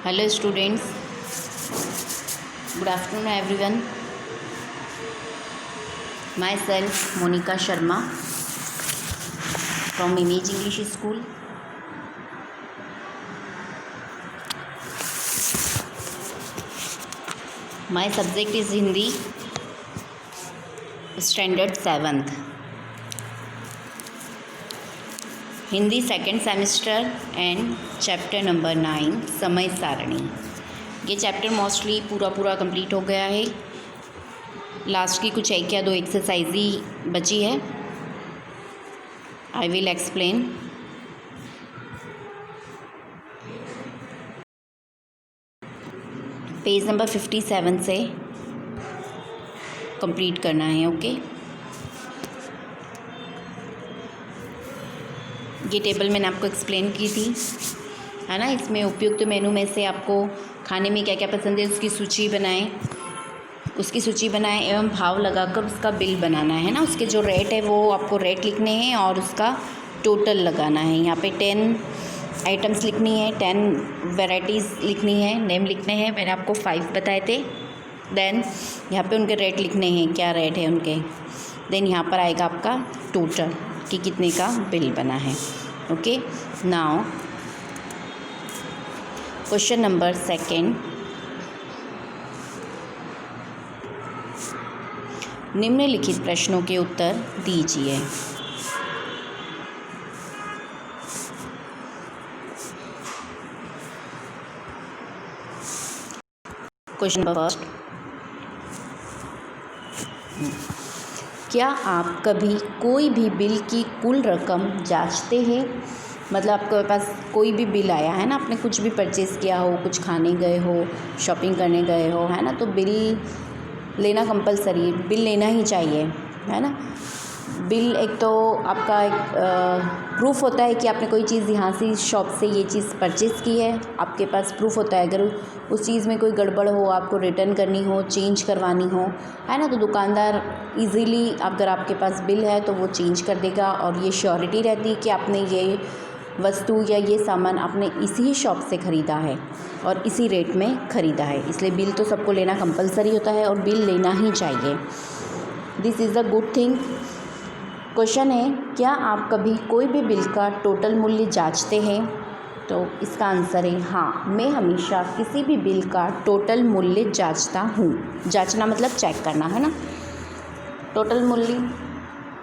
Hello students, good afternoon everyone. Myself Monica Sharma from Image English School. My subject is Hindi, Standard 7th. Hindi second semester and chapter number 9 समय सारणी। ये chapter mostly पूरा complete हो गया है। Last की कुछ एक या दो एक्सरसाइज ही बची है। I will explain. Page number 57 से कंप्लीट करना है। ओके, ये टेबल मैंने आपको एक्सप्लेन की थी, है ना। इसमें उपयुक्त मेनू में से आपको खाने में क्या क्या पसंद है उसकी सूची बनाएं एवं भाव लगाकर उसका बिल बनाना है ना। उसके जो रेट है वो आपको रेट लिखने हैं और उसका टोटल लगाना है। यहाँ पे 10 आइटम्स लिखनी है, 10 वैराइटीज़ लिखनी है, नेम लिखने हैं। मैंने आपको 5 बताए थे। देन यहाँ पे उनके रेट लिखने हैं, क्या रेट है उनके। देन यहाँ पर आएगा आपका टोटल कि कितने का बिल बना है। Okay, now question number 2। निम्नलिखित प्रश्नों के उत्तर दीजिए। क्वेश्चन नंबर 1, क्या आप कभी कोई भी बिल की कुल रकम जांचते हैं? मतलब आपके पास कोई भी बिल आया है ना, आपने कुछ भी परचेज़ किया हो, कुछ खाने गए हो, शॉपिंग करने गए हो, है ना, तो बिल लेना कंपलसरी, बिल लेना ही चाहिए, है ना। बिल एक तो आपका एक प्रूफ होता है कि आपने कोई चीज़ यहाँ से शॉप से ये चीज़ परचेज़ की है। आपके पास प्रूफ होता है। अगर उस चीज़ में कोई गड़बड़ हो, आपको रिटर्न करनी हो, चेंज करवानी हो, है ना, तो दुकानदार इजीली अगर आपके पास बिल है तो वो चेंज कर देगा। और ये श्योरिटी रहती है कि आपने ये वस्तु या ये सामान आपने इसी शॉप से ख़रीदा है और इसी रेट में ख़रीदा है। इसलिए बिल तो सबको लेना कंपलसरी होता है और बिल लेना ही चाहिए। This is a good thing. Question है, क्या आप कभी कोई भी बिल का टोटल मूल्य जांचते हैं? तो इसका आंसर है हाँ, मैं हमेशा किसी भी बिल का टोटल मूल्य जांचता हूँ। जांचना मतलब चेक करना, है ना। टोटल मूल्य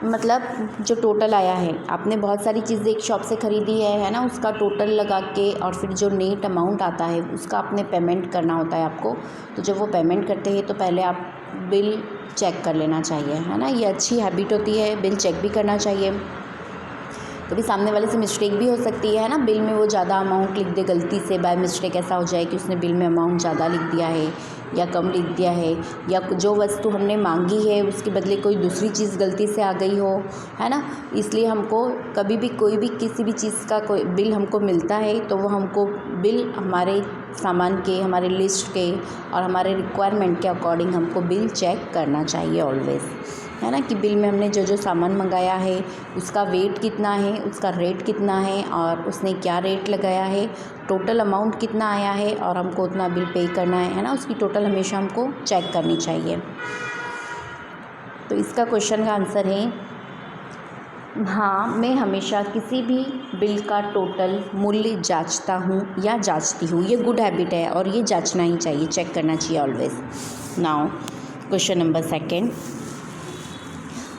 मतलब जो टोटल आया है, आपने बहुत सारी चीज़ें एक शॉप से ख़रीदी है ना, उसका टोटल लगा के और फिर जो नेट अमाउंट आता है उसका आपने पेमेंट करना होता है आपको। तो जब वो पेमेंट करते हैं तो पहले आप बिल चेक कर लेना चाहिए, है ना। ये अच्छी हैबिट होती है, बिल चेक भी करना चाहिए। कभी सामने वाले से मिस्टेक भी हो सकती है ना, बिल में वो ज़्यादा अमाउंट लिख दे गलती से, बाय मिस्टेक ऐसा हो जाए कि उसने बिल में अमाउंट ज़्यादा लिख दिया है या कम लिख दिया है, या जो वस्तु हमने मांगी है उसके बदले कोई दूसरी चीज़ गलती से आ गई हो, है ना। इसलिए हमको कभी भी कोई भी किसी भी चीज़ का कोई बिल हमको मिलता है तो वो हमको बिल हमारे सामान के, हमारे लिस्ट के और हमारे रिक्वायरमेंट के अकॉर्डिंग हमको बिल चेक करना चाहिए ऑलवेज़, है ना। कि बिल में हमने जो सामान मंगाया है उसका वेट कितना है, उसका रेट कितना है और उसने क्या रेट लगाया है, टोटल अमाउंट कितना आया है और हमको उतना बिल पे करना है ना। उसकी टोटल हमेशा हमको चेक करनी चाहिए। तो इसका क्वेश्चन का आंसर है हाँ, मैं हमेशा किसी भी बिल का टोटल मूल्य जांचता हूँ या जांचती हूँ। ये गुड हैबिट है और ये जांचना ही चाहिए, चेक करना चाहिए ऑलवेज़। नाउ क्वेश्चन नंबर 2,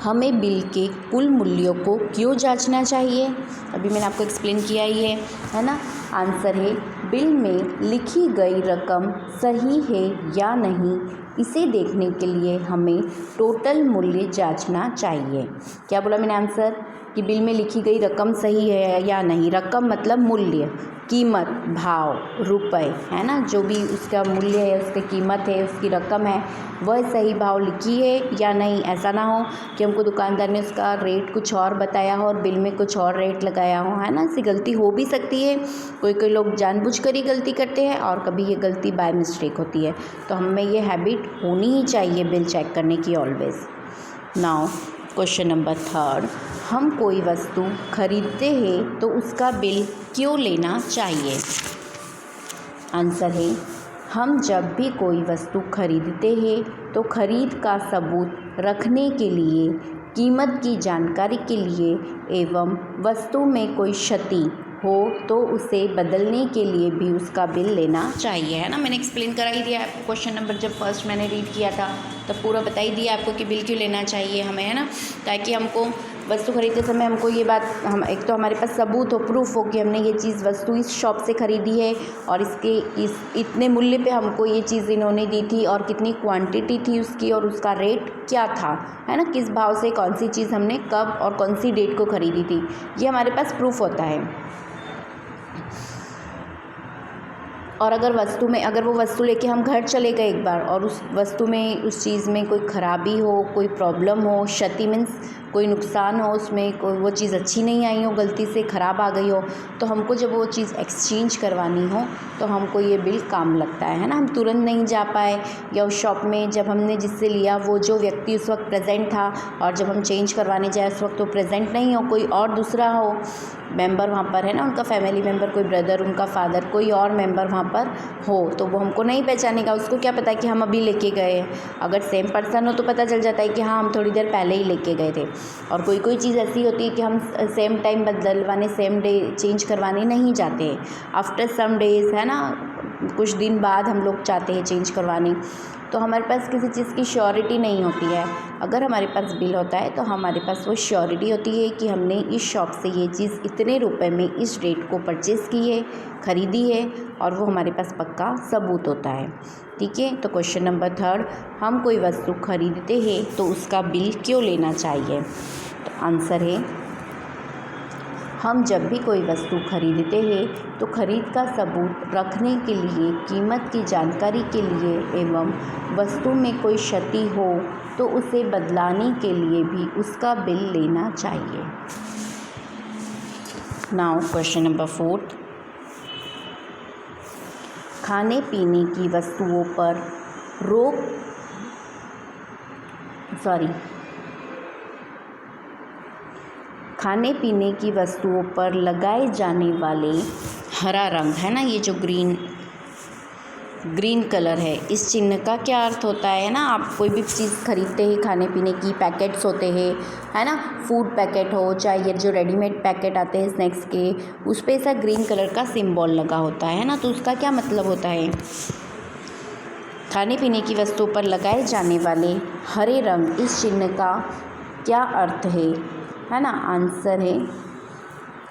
हमें बिल के कुल मूल्यों को क्यों जांचना चाहिए? अभी मैंने आपको एक्सप्लेन किया ही है ना। आंसर है, बिल में लिखी गई रकम सही है या नहीं, इसे देखने के लिए हमें टोटल मूल्य जांचना चाहिए। क्या बोला मैंने आंसर? कि बिल में लिखी गई रकम सही है या नहीं। रकम मतलब मूल्य, कीमत, भाव, रुपए, है ना। जो भी उसका मूल्य है, उसकी कीमत है, उसकी रकम है, वह सही भाव लिखी है या नहीं। ऐसा ना हो कि हमको दुकानदार ने उसका रेट कुछ और बताया हो और बिल में कुछ और रेट लगाया हो, है ना। ऐसी गलती हो भी सकती है। कोई लोग जानबूझकर ही गलती करते हैं और कभी ये गलती बाय मिस्टेक होती है। तो हमें ये हैबिट होनी ही चाहिए बिल चेक करने की ऑलवेज़। नाउ क्वेश्चन नंबर 3, हम कोई वस्तु खरीदते हैं तो उसका बिल क्यों लेना चाहिए? आंसर है, हम जब भी कोई वस्तु खरीदते हैं तो खरीद का सबूत रखने के लिए, कीमत की जानकारी के लिए एवं वस्तु में कोई क्षति हो तो उसे बदलने के लिए भी उसका बिल लेना चाहिए, है ना। मैंने एक्सप्लेन करा ही दिया आपको, क्वेश्चन नंबर जब फर्स्ट मैंने रीड किया था तब पूरा बता ही दिया आपको कि बिल क्यों लेना चाहिए हमें, है ना, ताकि हमको वस्तु खरीदते समय हमको ये बात, हम एक तो हमारे पास सबूत हो, प्रूफ हो कि हमने ये चीज़ वस्तु इस शॉप से ख़रीदी है और इसके इतने मूल्य पे हमको ये चीज़ इन्होंने दी थी और कितनी क्वांटिटी थी उसकी और उसका रेट क्या था, है ना, किस भाव से कौन सी चीज़ हमने कब और कौन सी डेट को ख़रीदी थी, ये हमारे पास प्रूफ होता है। और अगर वो वस्तु लेके हम घर चले गए एक बार और उस वस्तु में, उस चीज़ में कोई ख़राबी हो, कोई प्रॉब्लम हो, क्षति मीन्स कोई नुकसान हो, उसमें कोई वो चीज़ अच्छी नहीं आई हो, गलती से ख़राब आ गई हो, तो हमको जब वो चीज़ एक्सचेंज करवानी हो तो हमको ये बिल काम लगता है ना। हम तुरंत नहीं जा पाए या उस शॉप में जब हमने जिससे लिया वो जो व्यक्ति उस वक्त प्रेजेंट था और जब हम चेंज करवाने जाए उस वक्त तो प्रेजेंट नहीं हो, कोई और दूसरा हो मेंबर वहाँ पर, है ना, उनका फैमिली मेंबर, कोई ब्रदर, उनका फादर, कोई और मेंबर वहाँ पर हो, तो वो हमको नहीं पहचानेगा। उसको क्या पता है कि हम अभी लेके गए हैं। अगर सेम पर्सन हो तो पता चल जाता है कि हाँ हम थोड़ी देर पहले ही लेके गए थे। और कोई कोई चीज़ ऐसी होती है कि हम सेम टाइम बदलवाने, सेम डे चेंज करवाने नहीं जाते हैं, आफ्टर सम डेज़, है ना, कुछ दिन बाद हम लोग चाहते हैं चेंज करवाने, तो हमारे पास किसी चीज़ की श्योरिटी नहीं होती है। अगर हमारे पास बिल होता है तो हमारे पास वो श्योरिटी होती है कि हमने इस शॉप से ये चीज़ इतने रुपए में इस रेट को परचेज़ की है, ख़रीदी है, और वो हमारे पास पक्का सबूत होता है। ठीक है, तो क्वेश्चन नंबर थर्ड, हम कोई वस्तु खरीदते हैं तो उसका बिल क्यों लेना चाहिए। तो आंसर है, हम जब भी कोई वस्तु खरीदते हैं तो खरीद का सबूत रखने के लिए, कीमत की जानकारी के लिए एवं वस्तु में कोई क्षति हो तो उसे बदलाने के लिए भी उसका बिल लेना चाहिए। नाउ क्वेश्चन नंबर फोर्थ, खाने पीने की वस्तुओं पर खाने पीने की वस्तुओं पर लगाए जाने वाले हरा रंग, है ना, ये जो ग्रीन कलर है, इस चिन्ह का क्या अर्थ होता है ना। आप कोई भी चीज़ खरीदते हैं, खाने पीने की पैकेट्स होते हैं, है ना, फूड पैकेट हो चाहे ये जो रेडीमेड पैकेट आते हैं स्नैक्स के, उस पर ऐसा ग्रीन कलर का सिंबल लगा होता है ना, तो उसका क्या मतलब होता है। खाने पीने की वस्तुओं पर लगाए जाने वाले हरे रंग, इस चिन्ह का क्या अर्थ है ना। आंसर है,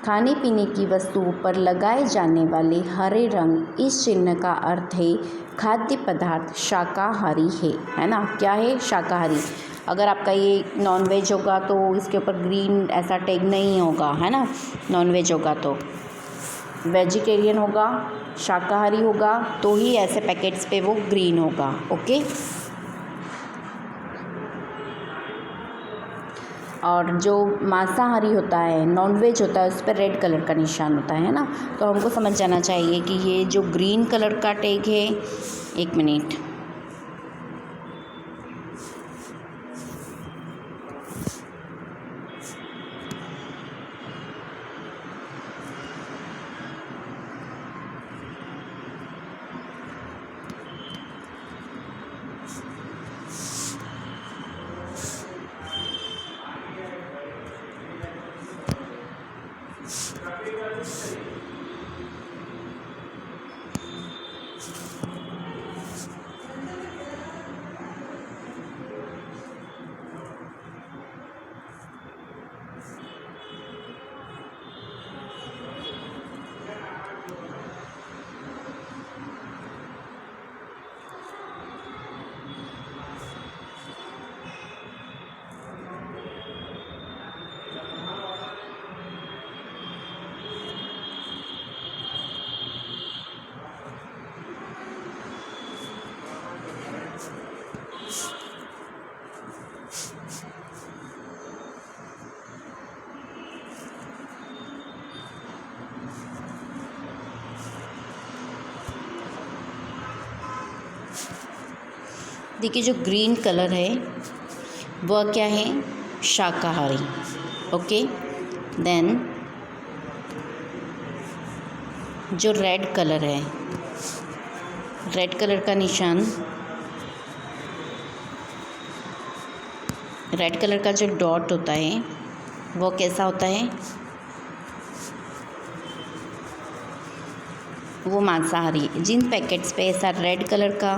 खाने पीने की वस्तुओं पर लगाए जाने वाले हरे रंग, इस चिन्ह का अर्थ है खाद्य पदार्थ शाकाहारी है ना। क्या है, शाकाहारी। अगर आपका ये नॉनवेज होगा तो इसके ऊपर ग्रीन ऐसा टैग नहीं होगा, है ना, नॉनवेज होगा तो। वेजिटेरियन होगा, शाकाहारी होगा तो ही ऐसे पैकेट्स पे वो ग्रीन होगा। ओके, और जो मांसाहारी होता है, नॉनवेज होता है, उस पर रेड कलर का निशान होता है ना। तो हमको समझ जाना चाहिए कि ये जो ग्रीन कलर का टैग है, एक मिनट, देखिए जो ग्रीन कलर है वह क्या है, शाकाहारी। ओके, देन जो रेड कलर है रेड कलर का निशान, रेड कलर का जो डॉट होता है वो कैसा होता है, वो मांसाहारी। जिन पैकेट्स पे ऐसा रेड कलर का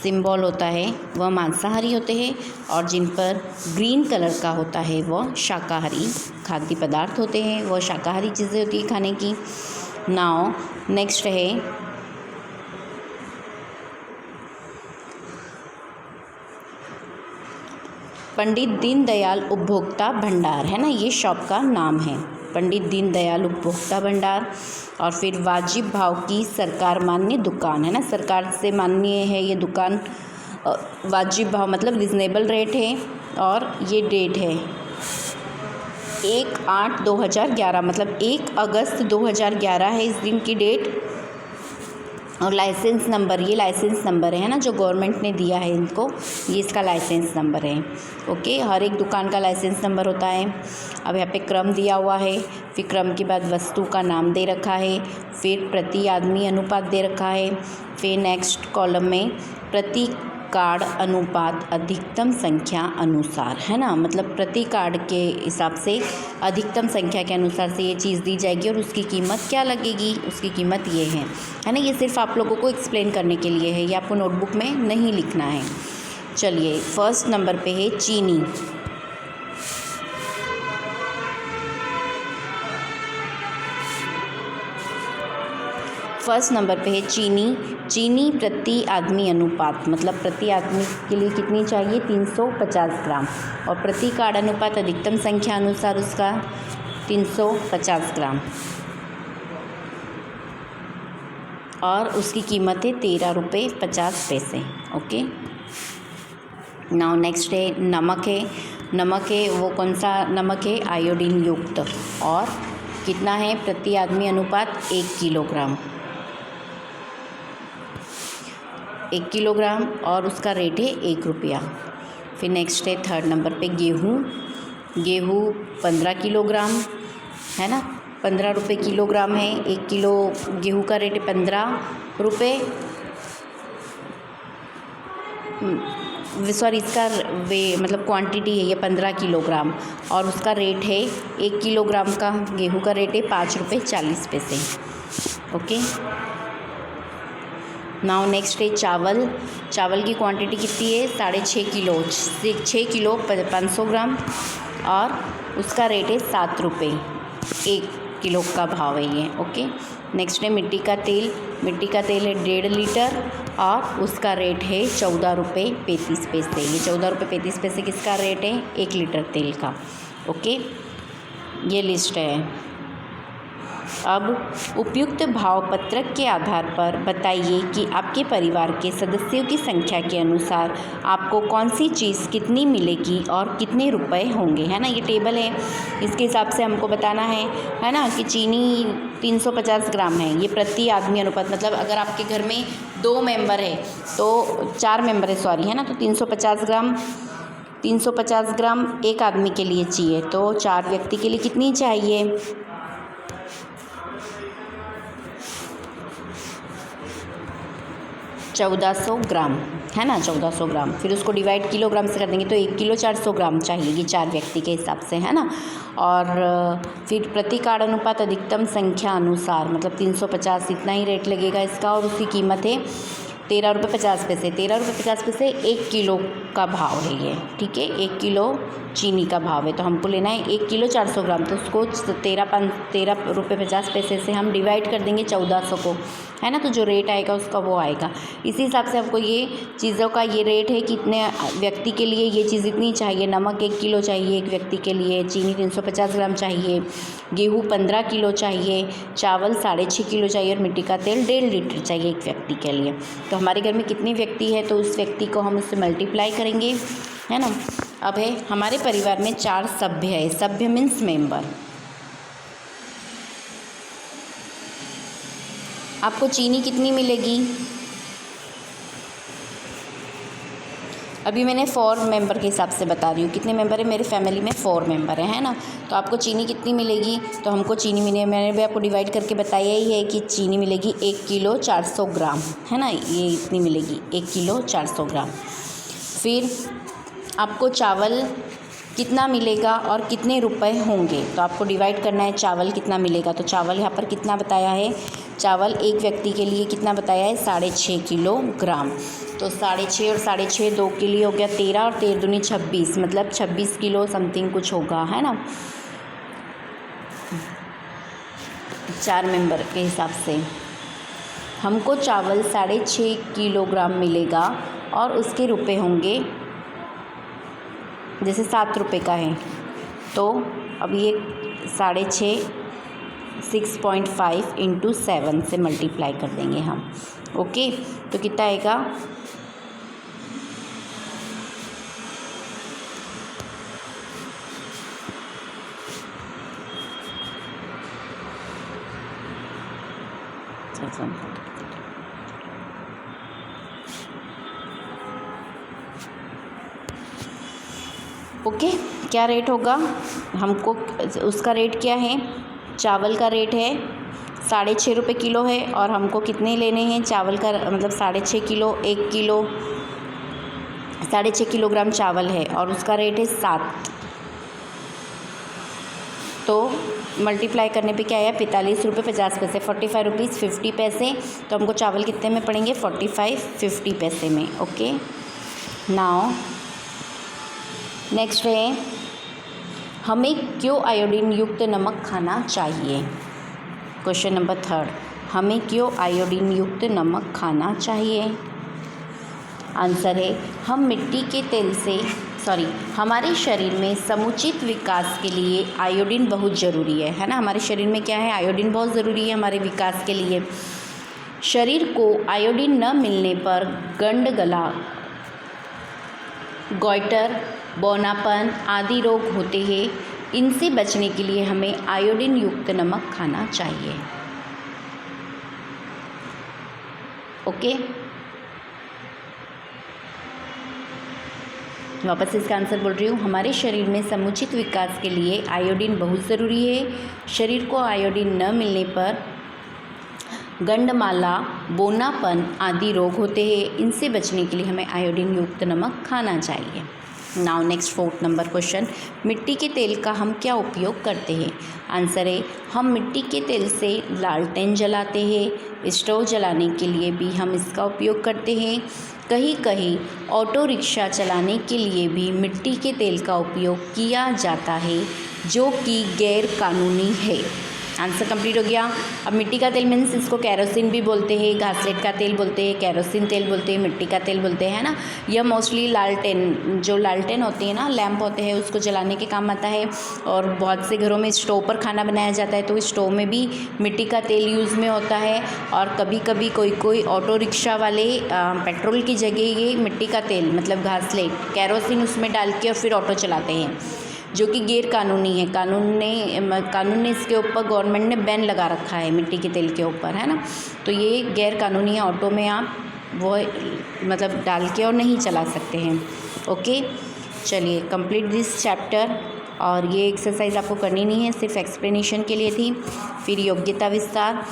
सिंबल होता है वह मांसाहारी होते हैं, और जिन पर ग्रीन कलर का होता है वह शाकाहारी खाद्य पदार्थ होते हैं, वह शाकाहारी चीज़ें होती है खाने की। नाउ नेक्स्ट है पंडित दीनदयाल उपभोक्ता भंडार, है ना, ये शॉप का नाम है, पंडित दीनदयाल उपभोक्ता भंडार। और फिर वाजिब भाव की सरकार मान्य दुकान, है ना, सरकार से मान्य है ये दुकान। वाजिब भाव मतलब रिजनेबल रेट है, और ये डेट है 1/8/2011, मतलब 1 अगस्त 2011 है इस दिन की डेट। और लाइसेंस नंबर, ये लाइसेंस नंबर है ना जो गवर्नमेंट ने दिया है इनको, ये इसका लाइसेंस नंबर है। ओके, हर एक दुकान का लाइसेंस नंबर होता है। अब यहाँ पे क्रम दिया हुआ है, फिर क्रम के बाद वस्तु का नाम दे रखा है, फिर प्रति आदमी अनुपात दे रखा है, फिर नेक्स्ट कॉलम में प्रति कार्ड अनुपात अधिकतम संख्या अनुसार, है ना, मतलब प्रति कार्ड के हिसाब से अधिकतम संख्या के अनुसार से ये चीज़ दी जाएगी, और उसकी कीमत क्या लगेगी, उसकी कीमत ये है ना। ये सिर्फ आप लोगों को एक्सप्लेन करने के लिए है, ये आपको नोटबुक में नहीं लिखना है। चलिए, फर्स्ट नंबर पे है चीनी। फर्स्ट नंबर पे है चीनी। चीनी प्रति आदमी अनुपात, मतलब प्रति आदमी के लिए कितनी चाहिए, 350 ग्राम, और प्रति कार्ड अनुपात अधिकतम संख्या अनुसार उसका 350 ग्राम, और उसकी कीमत है 13 रुपये 50 पैसे। ओके, नाउ नेक्स्ट है नमक है। नमक है वो कौन सा नमक है, आयोडीन युक्त, और कितना है, प्रति आदमी अनुपात 1 किलोग्राम, 1 किलोग्राम, और उसका रेट है 1 रुपया। फिर नेक्स्ट है थर्ड नंबर पे गेहूँ। गेहूँ 15 किलोग्राम, है ना, 15 रुपये किलोग्राम है। 1 किलो गेहूँ का रेट है 15 रुपये, सॉरी, इसका मतलब क्वांटिटी है ये 15 किलोग्राम, और उसका रेट है 1 किलोग्राम का गेहूँ का रेट है 5 रुपये 40 पैसे। ओके, नाउ नेक्स्ट है चावल। चावल की क्वांटिटी कितनी है, 6.5 किलो, 6 किलो 500 ग्राम, और उसका रेट है 7 रुपये 1 किलो का भाव है ये। ओके, नेक्स्ट है मिट्टी का तेल। मिट्टी का तेल है 1.5 लीटर, और उसका रेट है 14 रुपये 35 पैसे। ये 14 रुपये 35 पैसे किसका रेट है, 1 लीटर तेल का। ओके, ये लिस्ट है। अब उपयुक्त भाव पत्रक के आधार पर बताइए कि आपके परिवार के सदस्यों की संख्या के अनुसार आपको कौन सी चीज़ कितनी मिलेगी और कितने रुपए होंगे, है ना। ये टेबल है, इसके हिसाब से हमको बताना है ना, कि चीनी 350 ग्राम है, ये प्रति आदमी अनुपात, मतलब अगर आपके घर में 2 मेंबर है तो 4 मेंबर है, सॉरी, है ना, तो 350 ग्राम 350 ग्राम एक आदमी के लिए चाहिए, तो 4 व्यक्ति के लिए कितनी चाहिए, 1400 ग्राम, है ना, 1400 ग्राम। फिर उसको डिवाइड किलोग्राम से कर देंगे तो 1 किलो 400 ग्राम चाहिए, ये 4 व्यक्ति के हिसाब से, है ना। और फिर प्रति कार्ड अनुपात अधिकतम संख्या अनुसार, मतलब 350 इतना ही रेट लगेगा इसका, और उसकी कीमत है 13 रुपये 50 पैसे। 13 रुपये 50 पैसे 1 किलो का भाव है ये, ठीक है, 1 किलो चीनी का भाव है, तो हमको लेना है 1 किलो 400 ग्राम, तो उसको 13 रुपये 50 पैसे से हम डिवाइड कर देंगे 1400 को, है ना, तो जो रेट आएगा उसका वो आएगा। इसी हिसाब से हमको ये चीज़ों का ये रेट है कि इतने व्यक्ति के लिए ये चीज़ इतनी चाहिए, नमक 1 किलो चाहिए एक व्यक्ति के लिए, चीनी 350 ग्राम चाहिए, गेहूँ 15 किलो चाहिए, चावल 6.5 किलो चाहिए, और मिट्टी का तेल 1.5 लीटर चाहिए एक व्यक्ति के लिए। तो हमारे घर में कितने व्यक्ति है, तो उस व्यक्ति को हम उससे मल्टीप्लाई करेंगे, है ना। अब है हमारे परिवार में 4 सभ्य है, सभ्य मीन्स मेंबर। आपको चीनी कितनी मिलेगी, अभी मैंने 4 मेंबर के हिसाब से बता रही हूँ। कितने मेंबर है मेरे फैमिली में? 4 मेंबर है ना। तो आपको चीनी कितनी मिलेगी? तो हमको चीनी मिले, मैंने भी आपको डिवाइड करके बताया ही है कि चीनी मिलेगी 1 किलो 400 ग्राम, है ना। ये इतनी मिलेगी 1 किलो 400 ग्राम। फिर आपको चावल कितना मिलेगा और कितने रुपए होंगे, तो आपको डिवाइड करना है चावल कितना मिलेगा। तो चावल यहाँ पर कितना बताया है? चावल एक व्यक्ति के लिए कितना बताया है? 6.5 किलोग्राम। तो 6.5 और 6.5 2 के लिए हो गया 13 और 13 दूनी 26, मतलब 26 किलो समथिंग कुछ होगा, है ना। 4 मेंबर के हिसाब से हमको चावल 6.5 किलोग्राम मिलेगा और उसके रुपए होंगे, जैसे 7 रुपये का है तो अब ये 6.5 6.5 × 7 से मल्टीप्लाई कर देंगे हम। ओके, तो कितना आएगा? ओके, क्या रेट होगा हमको? उसका रेट क्या है? चावल का रेट है 6.5 रुपये किलो है और हमको कितने लेने हैं चावल का, मतलब 6.5 किलो, 1 किलो 6.5 किलोग्राम चावल है और उसका रेट है 7। तो मल्टीप्लाई करने पे क्या आया? 45 रुपये 50 पैसे, 45 रुपीज़ 50 पैसे। तो हमको चावल कितने में पड़ेंगे? 45 50 पैसे में। ओके, नाउ नेक्स्ट है, हमें क्यों आयोडीन युक्त नमक खाना चाहिए? क्वेश्चन नंबर 3, हमें क्यों आयोडीन युक्त नमक खाना चाहिए? आंसर है, हम मिट्टी के तेल से हमारे शरीर में समुचित विकास के लिए आयोडीन बहुत ज़रूरी है ना। हमारे शरीर में क्या है? आयोडीन बहुत ज़रूरी है हमारे विकास के लिए। शरीर को आयोडीन न मिलने पर गंड गला, गॉइटर, बौनापन आदि रोग होते हैं। इनसे बचने के लिए हमें आयोडीन युक्त नमक खाना चाहिए। ओके, वापस से इसका आंसर बोल रही हूँ। हमारे शरीर में समुचित विकास के लिए आयोडीन बहुत ज़रूरी है। शरीर को आयोडीन न मिलने पर गंडमाला, बोनापन आदि रोग होते हैं। इनसे बचने के लिए हमें आयोडीन युक्त नमक खाना चाहिए। Now next 4th number question, मिट्टी के तेल का हम क्या उपयोग करते हैं? आंसर है, हम मिट्टी के तेल से लालटेन जलाते हैं। स्टोव जलाने के लिए भी हम इसका उपयोग करते हैं। कहीं कहीं ऑटो रिक्शा चलाने के लिए भी मिट्टी के तेल का उपयोग किया जाता है, जो कि गैर कानूनी है। आंसर कंप्लीट हो गया। अब मिट्टी का तेल मीन्स इसको कैरोसिन भी बोलते हैं, घासलेट का तेल बोलते हैं, कैरोसिन तेल बोलते हैं, मिट्टी का तेल बोलते हैं ना। यह मोस्टली लालटेन, जो लालटेन होती है ना, लैंप होते हैं, उसको जलाने के काम आता है। और बहुत से घरों में स्टोव पर खाना बनाया जाता है तो स्टोव में भी मिट्टी का तेल यूज़ में होता है। और कभी कभी कोई ऑटो रिक्शा वाले पेट्रोल की जगह ये मिट्टी का तेल मतलब घासलेट, कैरोसिन उसमें डाल के और फिर ऑटो चलाते हैं, जो कि गैर कानूनी है। कानून ने इसके ऊपर, गवर्नमेंट ने बैन लगा रखा है मिट्टी के तेल के ऊपर, है ना। तो ये गैर कानूनी है। ऑटो में आप वो मतलब डाल के और नहीं चला सकते हैं। ओके, चलिए कंप्लीट दिस चैप्टर। और ये एक्सरसाइज आपको करनी नहीं है, सिर्फ एक्सप्लेनेशन के लिए थी। फिर योग्यता विस्तार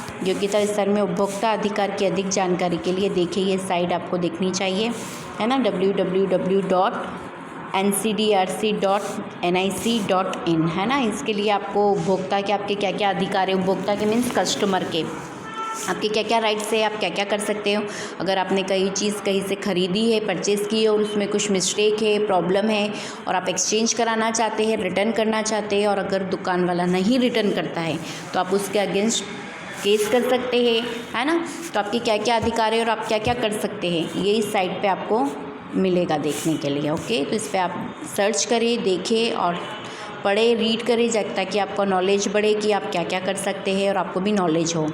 में उपभोक्ता अधिकार की अधिक जानकारी के लिए देखिए ये साइट आपको देखनी चाहिए, है ना, www.ncdrc.nic.in, है ना। इसके लिए आपको उपभोक्ता के आपके क्या क्या अधिकार है, उपभोक्ता के मीन्स कस्टमर के, आपके क्या क्या राइट्स है, आप क्या क्या कर सकते हो। अगर आपने कोई चीज़ कहीं से ख़रीदी है, परचेज़ की है और उसमें कुछ मिस्टेक है, प्रॉब्लम है और आप एक्सचेंज कराना चाहते हैं, रिटर्न करना चाहते हैं, और अगर दुकान वाला नहीं रिटर्न करता है तो आप उसके अगेंस्ट केस कर सकते हैं, है ना। तो आपके क्या क्या अधिकार है और आप क्या क्या कर सकते हैं, ये इस साइट पे आपको मिलेगा देखने के लिए। ओके, तो इस पर आप सर्च करें, देखें और पढ़ें, रीड करें, ताकि आपका नॉलेज बढ़े कि आप क्या क्या कर सकते हैं और आपको भी नॉलेज हो।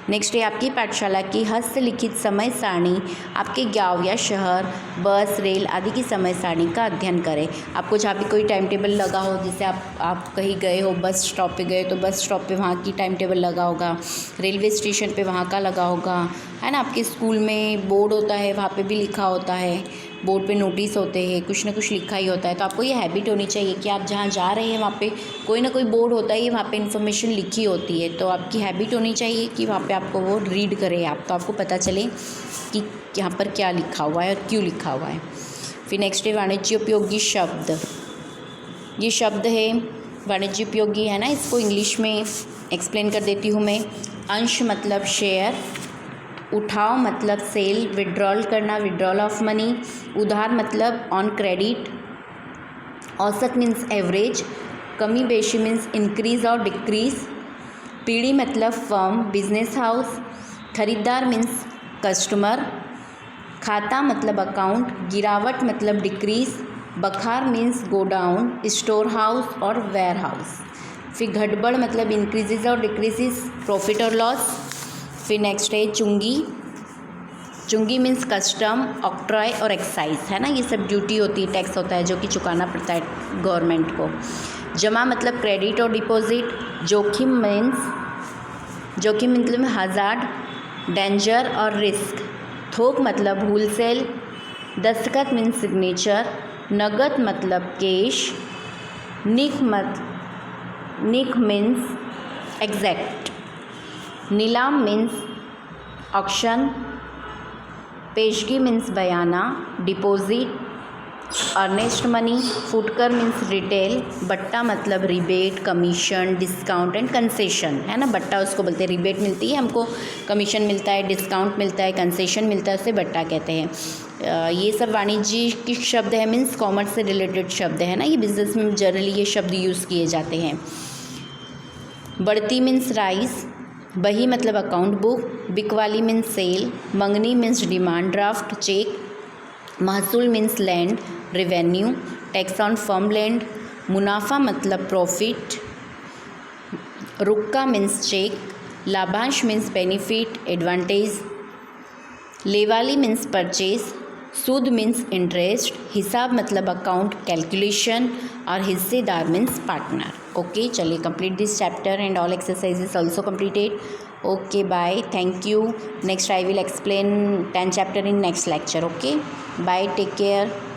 नेक्स्ट है आपकी पाठशाला की हस्तलिखित समय सारणी। आपके गांव या शहर, बस, रेल आदि की समय सारणी का अध्ययन करें। आपको जहाँ भी कोई टाइम टेबल लगा हो, जैसे आप कहीं गए हो, बस स्टॉप पे गए तो बस स्टॉप पे वहाँ की टाइम टेबल लगा होगा, रेलवे स्टेशन पे वहाँ का लगा होगा, है ना। आपके स्कूल में बोर्ड होता है, वहाँ पे भी लिखा होता है, बोर्ड पे नोटिस होते हैं, कुछ ना कुछ लिखा ही होता है। तो आपको ये हैबिट होनी चाहिए कि आप जहाँ जा रहे हैं वहाँ पे कोई ना कोई बोर्ड होता है, वहाँ पे इन्फॉर्मेशन लिखी होती है। तो आपकी हैबिट होनी चाहिए कि वहाँ पे आपको वो रीड करें आप, तो आपको पता चले कि यहाँ पर क्या लिखा हुआ है और क्यों लिखा हुआ है। फिर नेक्स्ट है वाणिज्योपयोगी शब्द। ये शब्द है वाणिज्योपयोगी, है ना, इसको इंग्लिश में एक्सप्लेन कर देती हूँ मैं। अंश मतलब शेयर, उठाव मतलब सेल, विड्रॉल करना, विड्रॉल ऑफ मनी, उधार मतलब ऑन क्रेडिट, औसत मीन्स एवरेज, कमी बेशी मीन्स इंक्रीज और डिक्रीज, पीढ़ी मतलब फर्म, बिजनेस हाउस, खरीदार मीन्स कस्टमर, खाता मतलब अकाउंट, गिरावट मतलब डिक्रीज, बखार means go down, store house और वेयर हाउस। फिर घटबड़ मतलब इंक्रीजेज और डिक्रीजेज, प्रॉफिट और लॉस। फिर नेक्स्ट है चुंगी। चुंगी मीन्स कस्टम, ऑक्ट्रॉय और एक्साइज, है ना, ये सब ड्यूटी होती है, टैक्स होता है जो कि चुकाना पड़ता है गवर्नमेंट को। जमा मतलब क्रेडिट और डिपॉजिट। जोखिम मतलब हज़ार्ड, डेंजर और रिस्क। थोक मतलब होलसेल। दस्तखत मीन्स सिग्नेचर। नगद मतलब कैश। निक मीन्स एग्जैक्ट। नीलाम मीन्स ऑक्शन। पेशगी मीन्स बयाना, डिपॉजिट, अर्नेस्ट मनी। फुटकर मीन्स रिटेल। बट्टा मतलब rebate, commission, discount and concession, है ना, बट्टा उसको बोलते हैं। रिबेट मिलती है हमको, कमीशन मिलता है, डिस्काउंट मिलता है, कंसेशन मिलता है, उसे बट्टा कहते हैं। ये सब वाणिज्यिक शब्द है, मीन्स कॉमर्स से रिलेटेड शब्द है ना, ये बिजनेस में जनरली ये शब्द यूज़ किए जाते हैं। बढ़ती मीन्स राइस। बही मतलब अकाउंट बुक। बिकवाली मीन्स सेल। मंगनी मीन्स डिमांड ड्राफ्ट, चेक। महसूल means land, revenue. Tax on farm land. मुनाफा मतलब प्रॉफिट। रुक्का मीन्स चेक। लाभांश मीन्स बेनिफिट, एडवांटेज। लेवाली मीन्स परचेज। सूद मीन्स इंटरेस्ट। हिसाब मतलब अकाउंट, कैलकुलेशन। और हिस्सेदार मीन्स पार्टनर। ओके, चलिए complete this chapter and all exercises also completed. Okay, bye, thank you. Next I will explain 10th chapter in next lecture. Okay, bye, take care.